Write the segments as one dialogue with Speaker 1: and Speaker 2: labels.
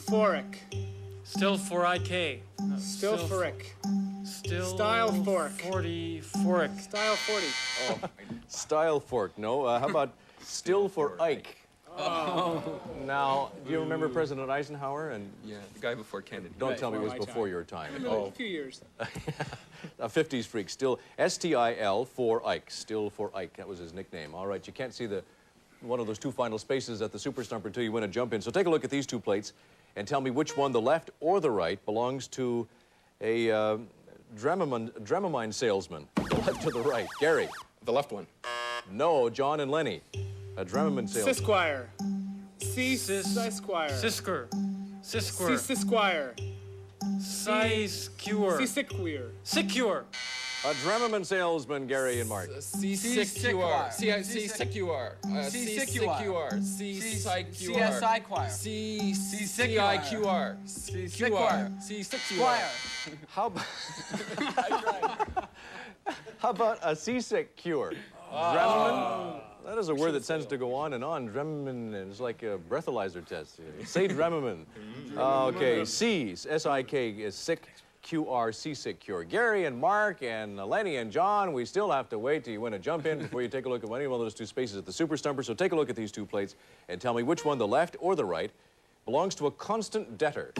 Speaker 1: Foric.
Speaker 2: Still for IK.
Speaker 1: Still Foric.
Speaker 2: Still.
Speaker 1: Style fork.
Speaker 2: 40 Foric.
Speaker 1: Style 40.
Speaker 3: Oh, style fork. No. How about still for Ike?
Speaker 1: Oh.
Speaker 3: Now, do you remember President Eisenhower? And
Speaker 4: Yeah, the guy before Kennedy.
Speaker 3: don't tell me it was
Speaker 1: My
Speaker 3: before
Speaker 1: time.
Speaker 3: your time.
Speaker 1: A few years.
Speaker 3: A 50s freak. Still STIL for Ike. Still for Ike. That was his nickname. All right, you can't see one of those two final spaces at the Super Stumper until you win a jump in. So take a look at these two plates and tell me which one, the left or the right, belongs to a Dramamine salesman. The left or the right? Gary?
Speaker 4: The left one.
Speaker 3: No, John and Lenny. A Dramamine salesman.
Speaker 1: Sisquire. Sisquire.
Speaker 2: Sisker.
Speaker 1: Sisquire.
Speaker 2: Size-cure.
Speaker 1: Sisquire.
Speaker 2: Secure.
Speaker 3: A Dramamine salesman, Gary and Mark.
Speaker 4: C-Secure. C-Secure. C-Secure. C-Secure. C-C-I-Q-R. C-Q-R. C-Secure.
Speaker 3: How about a seasick cure? Dramamine? That is a word that tends to go on and on. Dramamine is like a breathalyzer test. Say Dramamine. Okay, C, S-I-K is sick, Q-R, seasick cure. Gary and Mark and Lenny and John, we still have to wait till you win a jump in before you take a look at any one of those two spaces at the Super Stumper. So take a look at these two plates and tell me which one, the left or the right, belongs to a constant debtor.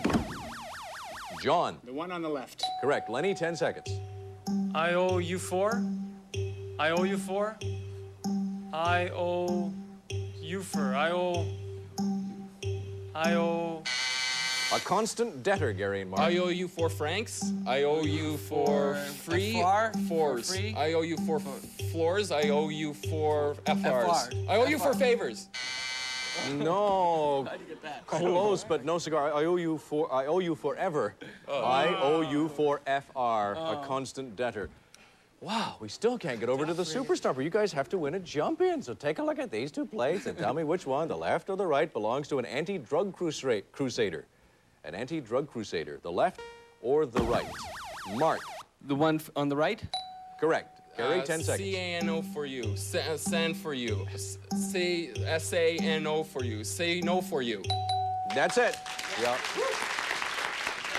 Speaker 3: John.
Speaker 1: The one on the left.
Speaker 3: Correct. Lenny, 10 seconds.
Speaker 2: I owe you 4. I owe you 4. I owe you for. I owe.
Speaker 3: A constant debtor, Gary and Mark.
Speaker 4: I owe you 4 francs. I owe you for free fours. I owe you 4 floors. I owe you 4 FRs. I owe you 4 favors.
Speaker 3: No, close, but no cigar. I owe you forever. I owe you for FR, a constant debtor. Wow, we still can't get over to the Super Stumper. You guys have to win a jump in. So take a look at these two plates and tell me which one, the left or the right, belongs to an anti-drug crusader. An anti-drug crusader, the left or the right? Mark.
Speaker 5: The one on the right?
Speaker 3: Correct. Gary, 10 seconds.
Speaker 4: C-A-N-O for you. Sand for you. Say S-A-N-O for you. Say no for you.
Speaker 3: That's it. Yeah.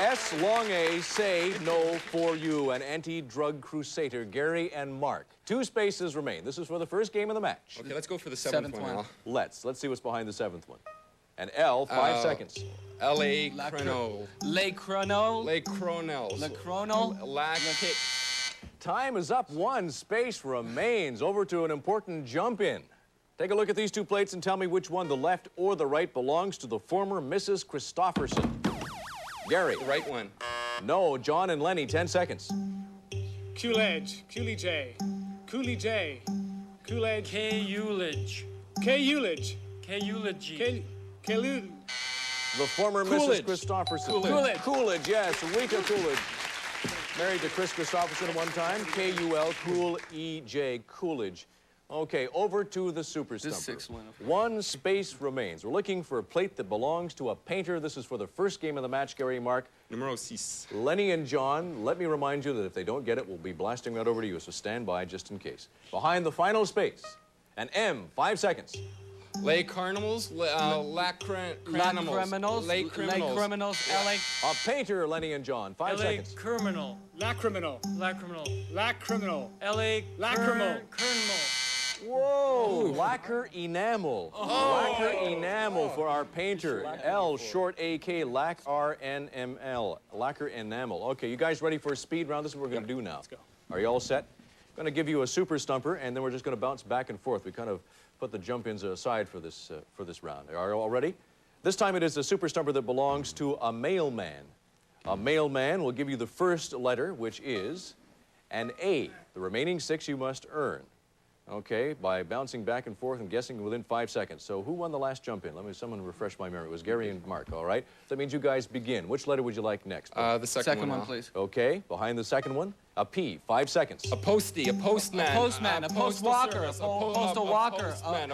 Speaker 3: S long A, say no for you, an anti-drug crusader, Gary and Mark. 2 spaces remain. This is for the first game of the match.
Speaker 4: Okay, let's go for the seventh one, Al.
Speaker 3: Let's see what's behind the 7th one. And L, 5 seconds.
Speaker 4: L-A Chrono.
Speaker 5: Le Chrono.
Speaker 4: Le Chronels.
Speaker 5: Le Chrono.
Speaker 4: La Kick.
Speaker 3: Time is up. 1 space remains. Over to an important jump in. Take a look at these two plates and tell me which one, the left or the right, belongs to the former Mrs. Christopherson. Gary.
Speaker 4: The right one.
Speaker 3: No, John and Lenny, 10 seconds.
Speaker 1: Coolidge. Coolidge. Coolidge. Coolidge.
Speaker 2: K-Ulige.
Speaker 1: K-Ulige.
Speaker 2: K-Eulogy.
Speaker 1: K-Lu.
Speaker 3: The former
Speaker 4: Coolidge.
Speaker 3: Mrs. Christopherson.
Speaker 4: Coolidge.
Speaker 3: Coolidge, yes, Rita Coolidge. Married to Chris Christopherson at one time. K-U-L, Cool-E-J, Coolidge. Okay, over to the Super Stumper.
Speaker 5: 6 one.
Speaker 3: 1 space remains. We're looking for a plate that belongs to a painter. This is for the first game of the match, Gary and Mark.
Speaker 4: Numero 6.
Speaker 3: Lenny and John, let me remind you that if they don't get it, we'll be blasting right over to you, so stand by just in case. Behind the final space, an M, 5 seconds.
Speaker 4: Les Carnivals. La Criminals. Les Criminals.
Speaker 5: L.A.
Speaker 3: A painter, Lenny and John, 5
Speaker 2: L.A.
Speaker 3: seconds.
Speaker 2: Criminal.
Speaker 1: La Criminal.
Speaker 2: La Criminal.
Speaker 1: La Criminal.
Speaker 2: L.A.
Speaker 1: Lacrimal.
Speaker 2: Colonel.
Speaker 3: Whoa, lacquer enamel. Lacquer enamel for our painter. L, short A-K, lac R-N-M-L. Lacquer enamel. Okay, you guys ready for a speed round? This is what we're going to do now.
Speaker 1: Let's go.
Speaker 3: Are you all set? I'm going to give you a Super Stumper, and then we're just going to bounce back and forth. We kind of put the jump-ins aside for this round. Are you all ready? This time it is a Super Stumper that belongs to a mailman. A mailman will give you the first letter, which is an A. The remaining 6 you must earn. Okay, by bouncing back and forth and guessing within 5 seconds. So who won the last jump in? Someone refresh my memory. It was Gary and Mark, all right? That means you guys begin. Which letter would you like next?
Speaker 4: The second one,
Speaker 5: please.
Speaker 3: Okay, behind the second one, a P, 5 seconds.
Speaker 4: A postie, a postman.
Speaker 5: A postman, a post walker, a postal walker.
Speaker 4: Postman,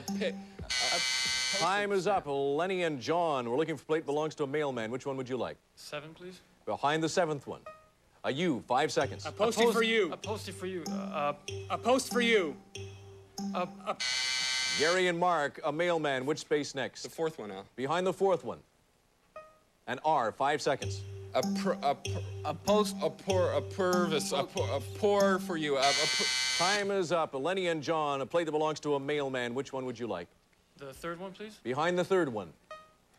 Speaker 3: Time is up. Lenny and John, we're looking for plate belongs to a mailman. Which one would you like?
Speaker 2: 7, please.
Speaker 3: Behind the 7th one, a U, 5 seconds.
Speaker 1: A postie for you.
Speaker 2: A postie for you.
Speaker 1: A post for you.
Speaker 3: Gary and Mark, a mailman. Which space next?
Speaker 4: The fourth one, Al.
Speaker 3: Behind the 4th one, An R, 5 seconds.
Speaker 4: A
Speaker 5: post.
Speaker 4: a purvis. A pour for you.
Speaker 3: Time is up. Leny and John, a plate that belongs to a mailman. Which one would you like?
Speaker 2: The third one, please.
Speaker 3: Behind the third one.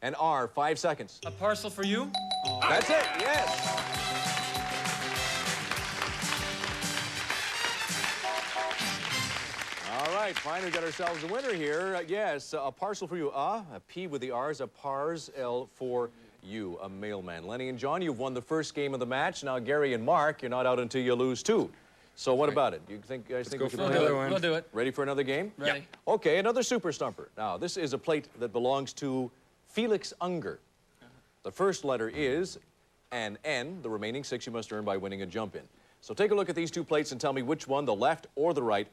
Speaker 3: An R, 5 seconds.
Speaker 2: A parcel for you.
Speaker 3: That's it, yes. All right, fine, we got ourselves a winner here. Yes, a parcel for you. A P with the R's, a pars, L for you, a mailman. Leny and John, you've won the first game of the match. Now, Gary and Mark, you're not out until you lose two. So what about it? You guys think we can
Speaker 4: for
Speaker 3: play
Speaker 4: another
Speaker 3: it?
Speaker 4: one.
Speaker 5: We'll do it.
Speaker 3: Ready for another game?
Speaker 5: Ready.
Speaker 3: Okay, another Super Stumper. Now, this is a plate that belongs to Felix Unger. The first letter is an N. The remaining 6 you must earn by winning a jump-in. So take a look at these two plates and tell me which one, the left or the right,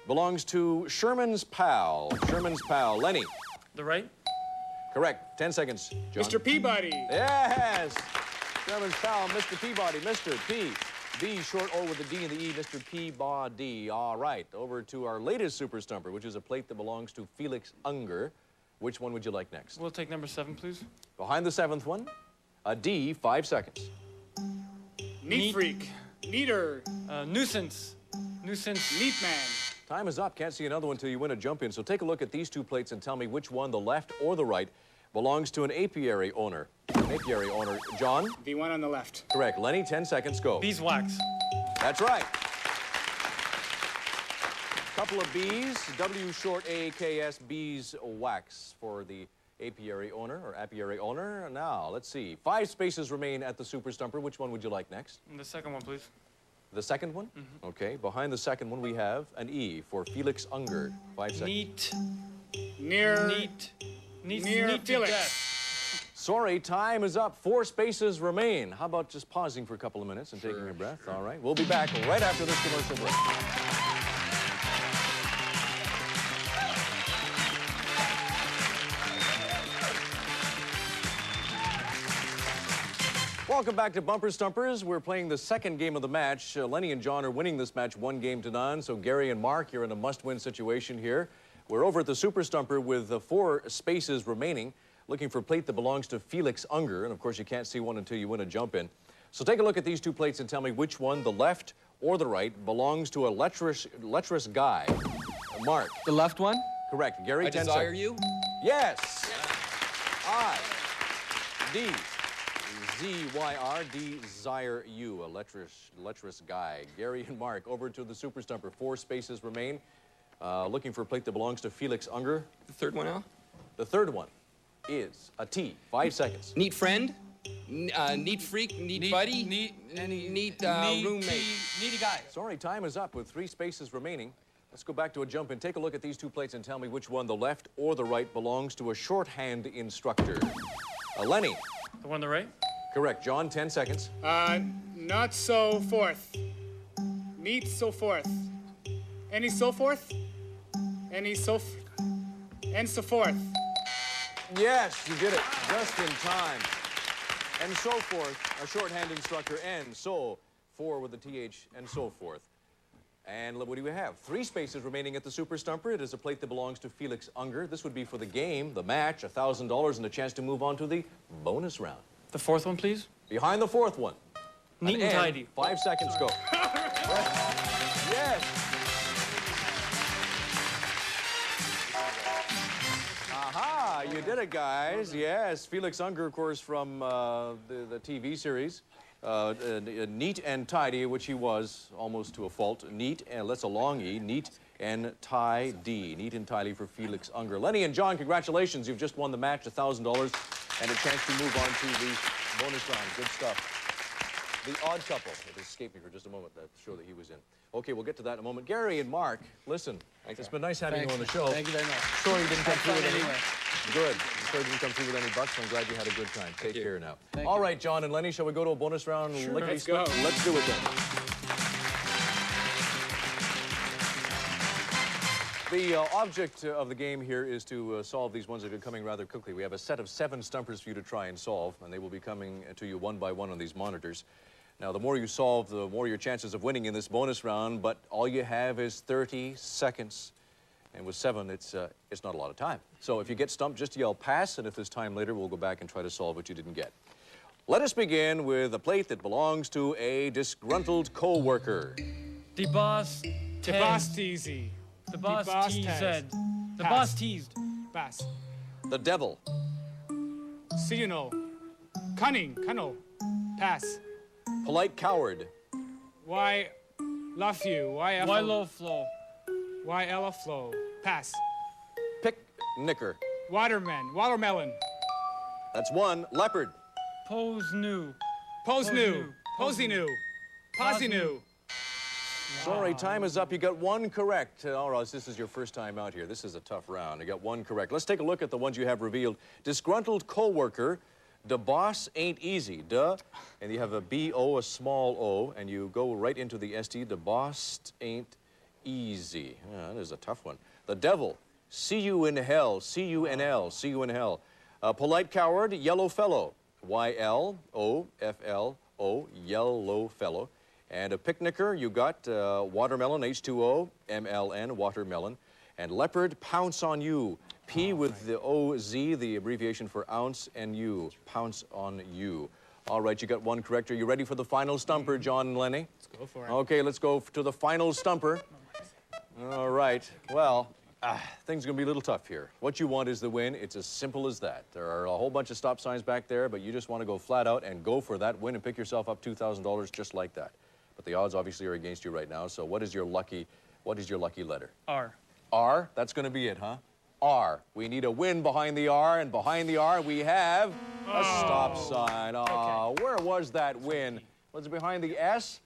Speaker 3: belongs to Sherman's pal. Sherman's pal. Leny.
Speaker 2: The right.
Speaker 3: Correct. 10 seconds, John.
Speaker 1: Mr. Peabody.
Speaker 3: Yes! Sherman's pal, Mr. Peabody. Mr. P. B, short O with the D and the E, Mr. Peabody. All right, over to our latest Super Stumper, which is a plate that belongs to Felix Unger. Which one would you like next?
Speaker 2: We'll take number 7, please.
Speaker 3: Behind the 7th one, a D, 5 seconds.
Speaker 1: Neat freak. Neater.
Speaker 2: Nuisance. Nuisance.
Speaker 1: Neat man.
Speaker 3: Time is up. Can't see another one until you win a jump-in. So take a look at these two plates and tell me which one, the left or the right, belongs to an apiary owner. An apiary owner. John?
Speaker 1: The one on the left.
Speaker 3: Correct. Leny, 10 seconds, go.
Speaker 2: Beeswax.
Speaker 3: That's right. Couple of B's, W short A-K-S, beeswax for the apiary owner or apiary owner. Now, let's see. 5 spaces remain at the Super Stumper. Which one would you like next?
Speaker 2: And the second one, please.
Speaker 3: The second one? Okay. Behind the second one, we have an E for Felix Unger. 5 seconds.
Speaker 2: Neat.
Speaker 1: Near.
Speaker 2: Near
Speaker 1: Felix.
Speaker 2: to death.
Speaker 3: Sorry, time is up. 4 spaces remain. How about just pausing for a couple of minutes and taking a breath? All right. We'll be back right after this commercial break. Welcome back to Bumper Stumpers. We're playing the second game of the match. Leny and John are winning this match 1 to none. So Gary and Mark, you're in a must-win situation here. We're over at the Super Stumper with 4 spaces remaining, looking for a plate that belongs to Felix Unger. And of course, you can't see one until you win a jump-in. So take a look at these 2 plates and tell me which one, the left or the right, belongs to a lecherous guy. Mark.
Speaker 5: The left one?
Speaker 3: Correct. Gary,
Speaker 4: I
Speaker 3: 10
Speaker 4: desire
Speaker 3: seconds.
Speaker 4: you.
Speaker 3: Yes. I. D. Z-Y-R, desire you, a lecherous guy. Gary and Mark, over to the Super Stumper. 4 spaces remain. Looking for a plate that belongs to Felix Unger.
Speaker 4: The third one, Al.
Speaker 3: The third one is a T. 5 seconds.
Speaker 4: Neat friend. Neat freak. Neat buddy. Neat roommate.
Speaker 5: Needy guy.
Speaker 3: Sorry, time is up with 3 spaces remaining. Let's go back to a jump and take a look at these 2 plates and tell me which one, the left or the right, belongs to a shorthand instructor. Leny.
Speaker 2: The one on the right.
Speaker 3: Correct. John, 10 seconds.
Speaker 1: Not so forth. Neat so forth. Any so forth? Any so and so forth.
Speaker 3: Yes, you did it. Just in time. And so forth, a shorthand instructor, and so, 4 with the TH, and so forth. And what do we have? 3 spaces remaining at the Super Stumper. It is a plate that belongs to Felix Unger. This would be for the game, the match, $1,000, and a chance to move on to the bonus round.
Speaker 2: The fourth one, please.
Speaker 3: Behind the 4th one.
Speaker 2: Neat and tidy.
Speaker 3: 5 seconds, go. Yes. Aha, you did it, guys. Yes, Felix Unger, of course, from the TV series. Neat and tidy, which he was almost to a fault. Neat, and that's a long E. Neat and tidy. Neat and tidy for Felix Unger. Leny and John, congratulations. You've just won the match, $1,000, and a chance to move on to the bonus round. Good stuff. The Odd Couple. It escaped me for just a moment, that show that he was in. Okay, we'll get to that in a moment. Gary and Mark, listen, it's been nice having you on the show.
Speaker 5: Thank you very much.
Speaker 3: Sorry you didn't come through with any.
Speaker 5: Anyway.
Speaker 3: Good. Sorry you didn't come through with any bucks. I'm glad you had a good time. Take care now.
Speaker 5: Thank
Speaker 3: All
Speaker 5: you.
Speaker 3: right, John and Leny, shall we go to a bonus round?
Speaker 1: Sure,
Speaker 3: Lickety
Speaker 1: let's go.
Speaker 3: split? Let's do it then. The object of the game here is to solve these ones that are coming rather quickly. We have a set of 7 stumpers for you to try and solve, and they will be coming to you one by one on these monitors. Now, the more you solve, the more your chances of winning in this bonus round, but all you have is 30 seconds. And with 7, it's not a lot of time. So if you get stumped, just yell pass, and if there's time later, we'll go back and try to solve what you didn't get. Let us begin with a plate that belongs to a disgruntled co-worker.
Speaker 2: The boss.
Speaker 1: The boss teasy.
Speaker 2: The boss teased.
Speaker 1: test.
Speaker 2: The
Speaker 1: Pass.
Speaker 2: boss teased.
Speaker 1: Pass.
Speaker 3: The devil.
Speaker 1: See you know. Cunning. Cunnel. Pass.
Speaker 3: Polite coward.
Speaker 1: Why love you? Why
Speaker 2: Why low flow?
Speaker 1: Why Ella flow? Pass.
Speaker 3: Picnicker.
Speaker 1: Watermelon.
Speaker 3: That's 1. Leopard.
Speaker 2: Pose new.
Speaker 1: Pose new.
Speaker 2: Posy
Speaker 1: Posy new. Posy new.
Speaker 3: Sorry, time is up. You got 1 correct. All right, this is your first time out here. This is a tough round. You got 1 correct. Let's take a look at the ones you have revealed. Disgruntled co-worker. The boss ain't easy. Duh. And you have a B-O, a small O, and you go right into the S-T. The boss ain't easy. Yeah, that is a tough one. The devil. See you in hell. C-U-N-L. See you in hell. Polite coward. Yellow fellow. Y-L-O-F-L-O. Yellow fellow. And a picnicker, you got watermelon, H2O, M-L-N, watermelon. And leopard, pounce on you. P with the O-Z, the abbreviation for ounce, and U. Pounce on you. All right, you got 1 correct. Are you ready for the final stumper, John and Lenny?
Speaker 1: Let's go for it.
Speaker 3: Okay, let's go to the final stumper. All right, well, things are going to be a little tough here. What you want is the win. It's as simple as that. There are a whole bunch of stop signs back there, but you just want to go flat out and go for that win and pick yourself up $2,000 just like that. But the odds obviously are against you right now, so what is your lucky letter?
Speaker 2: R.
Speaker 3: R? That's going to be it, huh? R. We need a win behind the R, and behind the R we have a stop sign. Oh, where was that win? Was it behind the S?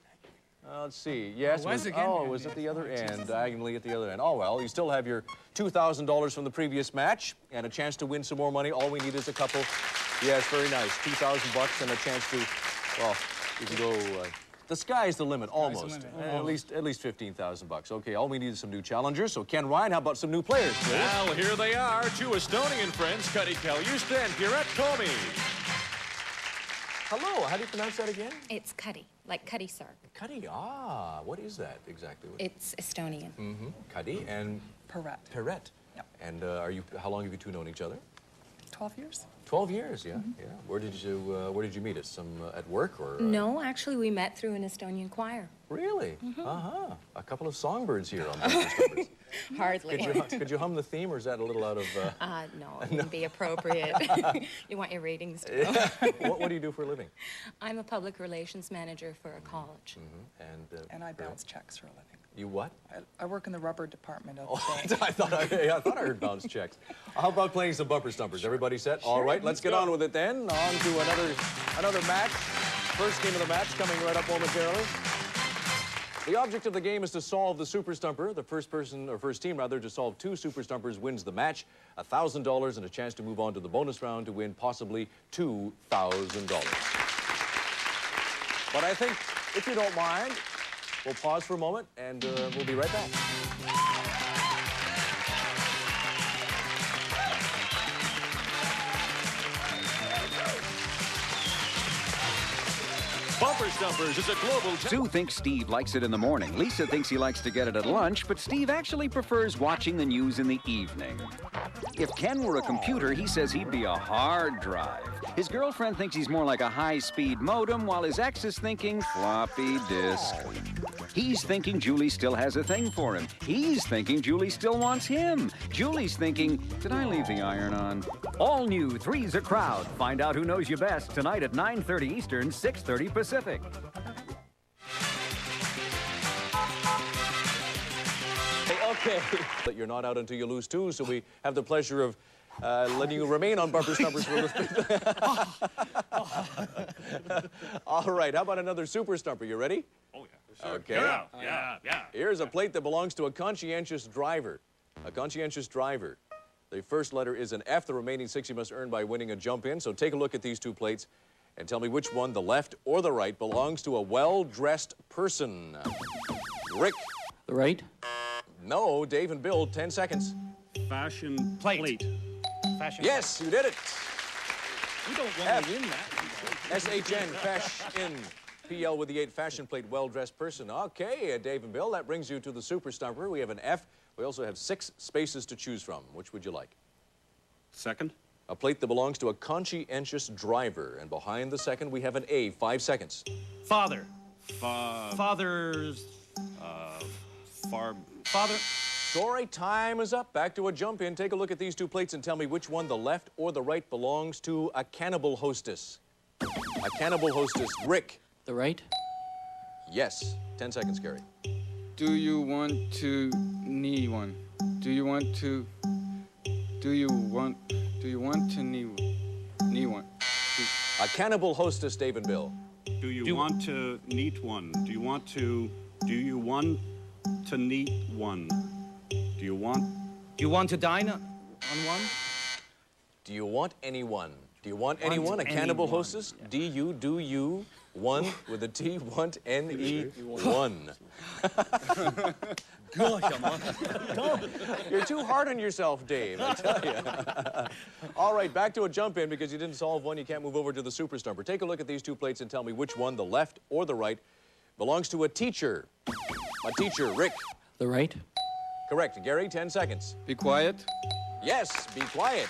Speaker 3: Let's see. Yes.
Speaker 1: Oh,
Speaker 3: it was at the other end, diagonally at the other end. Oh, well, you still have your $2,000 from the previous match and a chance to win some more money. All we need is a couple. Yes, very nice. $2,000 and a chance to, well, you can go... the sky's the limit, almost. At least 15,000 bucks. Okay, all we need is some new challengers. So, Ken Ryan, how about some new players, please?
Speaker 6: Well, here they are, 2 Estonian friends, Kari Kaljuste and Piret Tomi.
Speaker 3: Hello, how do you pronounce that again?
Speaker 7: It's Cuddy, like Cuddy Sark.
Speaker 3: Cuddy, what is that exactly?
Speaker 7: It's Estonian.
Speaker 3: Cuddy and...
Speaker 8: Perret.
Speaker 3: Perret.
Speaker 8: Yep.
Speaker 3: And how long have you two known each other?
Speaker 8: 12 years.
Speaker 3: 12 years, yeah, yeah. Where did you meet? At work or?
Speaker 7: No, actually, we met through an Estonian choir.
Speaker 3: Really? A couple of songbirds here on Bumpers Stumpers.
Speaker 7: Hardly.
Speaker 3: Could you hum the theme, or is that a little out of?
Speaker 7: No, it wouldn't be appropriate. You want your ratings to go.
Speaker 3: What do you do for a living?
Speaker 7: I'm a public relations manager for a college.
Speaker 8: And I bounce checks for a living.
Speaker 3: You what?
Speaker 8: I work in the rubber department of the bank.
Speaker 3: I thought I heard bounce checks. How about playing some Bumper Stumpers? Everybody set? All right, let's get on with it then. On to another match. First game of the match coming right up momentarily. The object of the game is to solve the Super Stumper. The first team to solve 2 Super Stumpers wins the match. $1,000 and a chance to move on to the bonus round to win possibly $2,000. But I think, if you don't mind, we'll pause for a moment and we'll be right back.
Speaker 6: Bumper Stumpers is a global...
Speaker 9: Sue thinks Steve likes it in the morning. Lisa thinks he likes to get it at lunch, but Steve actually prefers watching the news in the evening. If Ken were a computer, he says he'd be a hard drive. His girlfriend thinks he's more like a high-speed modem, while his ex is thinking floppy disk. He's thinking Julie still has a thing for him. He's thinking Julie still wants him. Julie's thinking, did I leave the iron on? All new Three's a Crowd. Find out who knows you best tonight at 9:30 Eastern, 6:30 Pacific.
Speaker 3: Okay. But you're not out until you lose 2, so we have the pleasure of letting you remain on Bumper Stumpers for a little bit. All right, how about another Super Stumper? You ready?
Speaker 6: Oh, yeah. Sure.
Speaker 3: Okay.
Speaker 6: Yeah.
Speaker 3: Here's a plate that belongs to a conscientious driver. A conscientious driver. The first letter is an F. The remaining 6 you must earn by winning a jump-in. So take a look at these 2 plates and tell me which one, the left or the right, belongs to a well-dressed person. Rick.
Speaker 5: The right?
Speaker 3: No, Dave and Bill, 10 seconds.
Speaker 6: Fashion plate.
Speaker 1: Fashion.
Speaker 3: Yes, you did it.
Speaker 6: We don't want to win that.
Speaker 3: S-H-N, fashion. P-L with the 8, fashion plate, well-dressed person. Okay, Dave and Bill, that brings you to the Super Stumper. We have an F We also have 6 spaces to choose from. Which would you like?
Speaker 6: Second.
Speaker 3: A plate that belongs to a conscientious driver. And behind the second, we have an A, 5 seconds.
Speaker 6: Father. Father's. Father.
Speaker 3: Sorry, time is up. Back to a jump in. Take a look at these 2 plates and tell me which one, the left or the right, belongs to a cannibal hostess. A cannibal hostess. Rick.
Speaker 5: The right?
Speaker 3: Yes. 10 seconds, Gary.
Speaker 10: Do you want to knee one? Do you want to knee one?
Speaker 3: A cannibal hostess, Dave and Bill.
Speaker 6: Do you want to neat one? Do you want to neat one? Do you want
Speaker 5: to dine on one?
Speaker 3: Do you want anyone? Do you want anyone? A cannibal hostess? Yeah. Do you, one with a T, want, N-E, one.
Speaker 5: Gosh,
Speaker 3: You're too hard on yourself, Dave, I tell you. All right, back to a jump in because you didn't solve one. You can't move over to the Super Stumper. Take a look at these 2 plates and tell me which one, the left or the right, belongs to a teacher. A teacher, Rick.
Speaker 5: The right?
Speaker 3: Correct. Gary, 10 seconds.
Speaker 10: Be quiet.
Speaker 3: Yes, be quiet.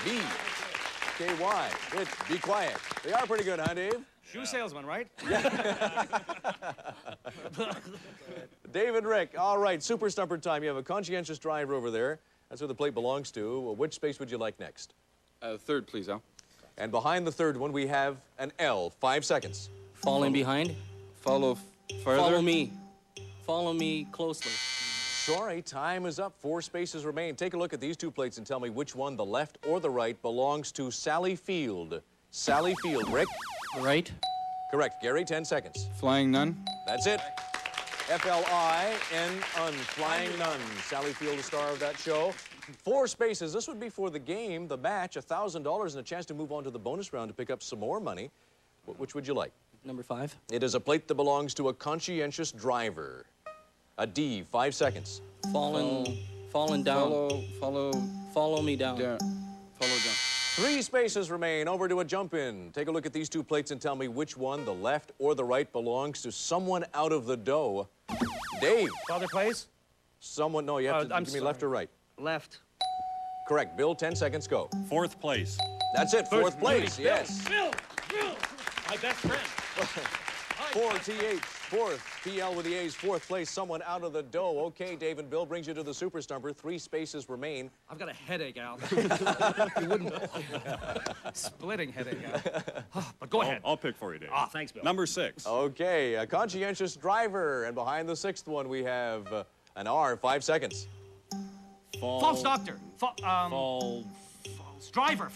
Speaker 3: B-K-Y. It's be quiet. They are pretty good, huh, Dave?
Speaker 2: Shoe salesman, right?
Speaker 3: Dave and Rick, all right, Super Stumper time. You have a conscientious driver over there. That's where the plate belongs to. Well, which space would you like next?
Speaker 10: Third, please, Al.
Speaker 3: And behind the third one, we have an L. 5 seconds.
Speaker 5: Falling behind?
Speaker 10: Follow further.
Speaker 5: Follow me. Follow me closely.
Speaker 3: Sorry, time is up. 4 spaces remain. Take a look at these 2 plates and tell me which one, the left or the right, belongs to Sally Field. Sally Field. Rick?
Speaker 5: The right?
Speaker 3: Correct. Gary, 10 seconds.
Speaker 10: Flying nun.
Speaker 3: That's it. F-L-I-N-Un. Flying Nun. Sally Field, the star of that show. 4 spaces. This would be for the game, the match, $1,000, and a chance to move on to the bonus round to pick up some more money. Which would you like?
Speaker 5: Number 5.
Speaker 3: It is a plate that belongs to a conscientious driver. A D, 5 seconds.
Speaker 5: Falling down. Follow me down.
Speaker 10: Follow down.
Speaker 3: 3 spaces remain. Over to a jump-in. Take a look at these 2 plates and tell me which one, the left or the right, belongs to someone out of the dough. Dave.
Speaker 2: Father place?
Speaker 3: Someone, no, you have to give me left or right.
Speaker 5: Left.
Speaker 3: Correct. Bill, 10 seconds, go.
Speaker 6: 4th place.
Speaker 3: That's it, 4th place, yes.
Speaker 2: Bill, my best friend.
Speaker 3: 4TH, 4th, PL with the A's, 4th place, someone out of the dough. Okay, Dave and Bill brings you to the Super Stumper. 3 spaces remain.
Speaker 2: I've got a headache, Al. You wouldn't. Splitting headache, Al. But go ahead.
Speaker 6: I'll pick for you, Dave.
Speaker 2: Ah, thanks, Bill.
Speaker 6: Number 6.
Speaker 3: Okay, a conscientious driver. And behind the 6th one, we have an R, 5 seconds.
Speaker 2: False doctor. False driver.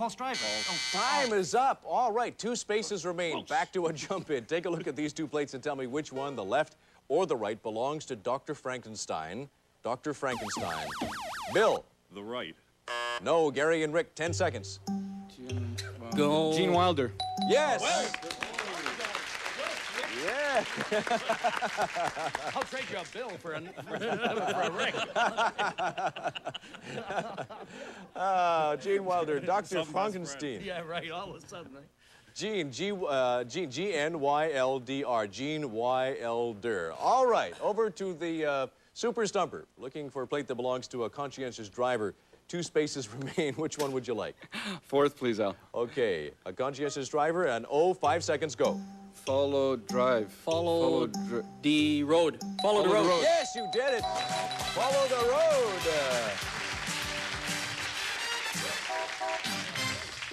Speaker 3: Time is up. All right, 2 spaces remain. Back to a jump in. Take a look at these 2 plates and tell me which one, the left or the right, belongs to Dr. Frankenstein. Dr. Frankenstein. Bill.
Speaker 6: The right.
Speaker 3: No, Gary and Rick, 10 seconds.
Speaker 5: Go.
Speaker 10: Gene Wilder.
Speaker 3: Yes. Yeah.
Speaker 2: I'll trade you a bill for a ring.
Speaker 3: Gene Wilder, Dr. Frankenstein.
Speaker 2: Yeah, right, all of a sudden.
Speaker 3: Gene, G-N-Y-L-D-R, Gene Wilder. All right, over to the Super Stumper. Looking for a plate that belongs to a conscientious driver. 2 spaces remain. Which one would you like?
Speaker 10: 4th, please, Al.
Speaker 3: Okay, a conscientious driver, and 5 seconds, go.
Speaker 10: Follow drive.
Speaker 5: Follow the road. Follow the road.
Speaker 3: Yes, you did it. Follow the road.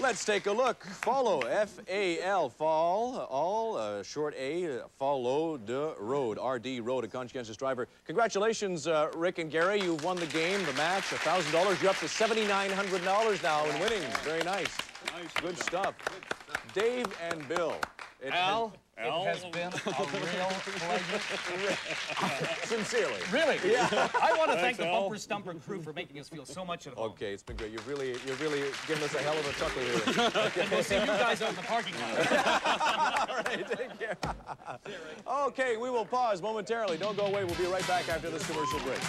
Speaker 3: Let's take a look. Follow, F-A-L, fall, all, short A, follow the road, R-D, road, a conscientious driver. Congratulations, Rick and Gary. You've won the game, the match, $1,000. You're up to $7,900 now in winning. Very nice. Good stuff. Dave and Bill.
Speaker 2: Al, it has been a real pleasure.
Speaker 3: Sincerely.
Speaker 2: Really?
Speaker 3: Yeah.
Speaker 2: I want to thank the Bumper Stumper crew for making us feel so much at home.
Speaker 3: Okay, it's been great. You've really given us a hell of a chuckle here.
Speaker 2: And we'll see you guys out in the parking lot.
Speaker 3: All right, take care. Okay, we will pause momentarily. Don't go away. We'll be right back after this commercial break.